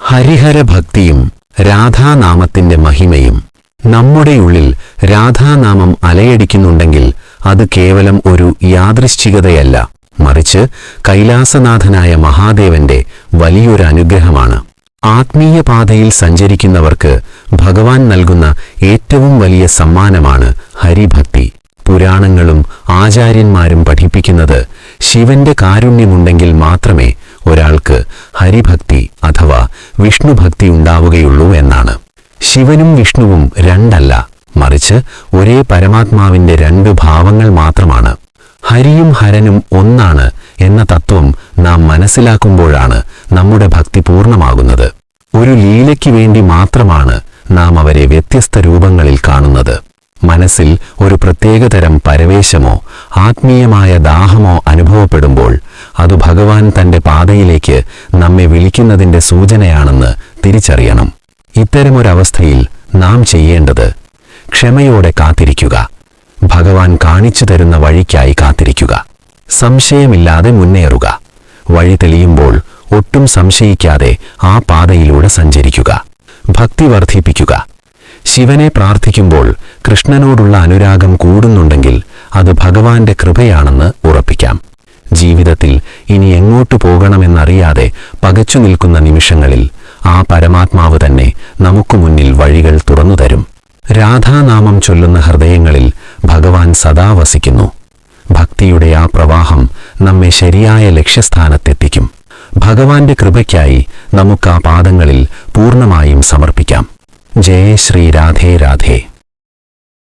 ഹരിഹരഭക്തിയും രാധാനാമത്തിന്റെ മഹിമയും. നമ്മുടെ ഉള്ളിൽ രാധാനാമം അലയടിക്കുന്നുണ്ടെങ്കിൽ അത് കേവലം ഒരു യാദൃശ്ചികതയല്ല, മറിച്ച് കൈലാസനാഥനായ മഹാദേവന്റെ വലിയൊരു അനുഗ്രഹമാണ്. ആത്മീയ പാതയിൽ സഞ്ചരിക്കുന്നവർക്ക് ഭഗവാൻ നൽകുന്ന ഏറ്റവും വലിയ സമ്മാനമാണ് ഹരിഭക്തി. പുരാണങ്ങളും ആചാര്യന്മാരും പഠിപ്പിക്കുന്നത് ശിവന്റെ കാരുണ്യമുണ്ടെങ്കിൽ മാത്രമേ ഒരാൾക്ക് ഹരിഭക്തി അഥവാ വിഷ്ണുഭക്തി ഉണ്ടാവുകയുള്ളൂ എന്നാണ്. ശിവനും വിഷ്ണുവും രണ്ടല്ല, മറിച്ച് ഒരേ പരമാത്മാവിന്റെ രണ്ട് ഭാവങ്ങൾ മാത്രമാണ്. ഹരിയും ഹരനും ഒന്നാണ് എന്ന തത്വം നാം മനസ്സിലാക്കുമ്പോഴാണ് നമ്മുടെ ഭക്തി പൂർണ്ണമാകുന്നത്. ഒരു ലീലയ്ക്ക് വേണ്ടി മാത്രമാണ് നാം അവരെ വ്യത്യസ്ത രൂപങ്ങളിൽ കാണുന്നത്. മനസ്സിൽ ഒരു പ്രത്യേകതരം പരവേശമോ ആത്മീയമായ ദാഹമോ അനുഭവപ്പെടുമ്പോൾ അത് ഭഗവാൻ തന്റെ പാതയിലേക്ക് നമ്മെ വിളിക്കുന്നതിന്റെ സൂചനയാണെന്ന് തിരിച്ചറിയണം. ഇത്തരമൊരവസ്ഥയിൽ നാം ചെയ്യേണ്ടത് ക്ഷമയോടെ കാത്തിരിക്കുക, ഭഗവാൻ കാണിച്ചു തരുന്ന വഴിക്കായി കാത്തിരിക്കുക, സംശയമില്ലാതെ മുന്നേറുക. വഴി തെളിയുമ്പോൾ ഒട്ടും സംശയിക്കാതെ ആ പാതയിലൂടെ സഞ്ചരിക്കുക. ഭക്തി വർദ്ധിപ്പിക്കുക. ശിവനെ പ്രാർത്ഥിക്കുമ്പോൾ കൃഷ്ണനോടുള്ള അനുരാഗം കൂടുന്നുണ്ടെങ്കിൽ അത് ഭഗവാന്റെ കൃപയാണെന്ന് ഉറപ്പിക്കാം. ജീവിതത്തിൽ ഇനി എങ്ങോട്ടു പോകണമെന്നറിയാതെ പകച്ചു നിൽക്കുന്ന നിമിഷങ്ങളിൽ ആ പരമാത്മാവ് തന്നെ നമുക്ക് മുന്നിൽ വഴികൾ തുറന്നുതരും. രാധാനാമം ചൊല്ലുന്ന ഹൃദയങ്ങളിൽ ഭഗവാൻ സദാ വസിക്കുന്നു. ഭക്തിയുടെ ആ പ്രവാഹം നമ്മെ ശരിയായ ലക്ഷ്യസ്ഥാനത്തെത്തിക്കും. ഭഗവാന്റെ കൃപയ്ക്കായി നമുക്ക് ആ പാദങ്ങളിൽ പൂർണ്ണമായും സമർപ്പിക്കാം. ജയ ശ്രീ രാധേ രാധേ.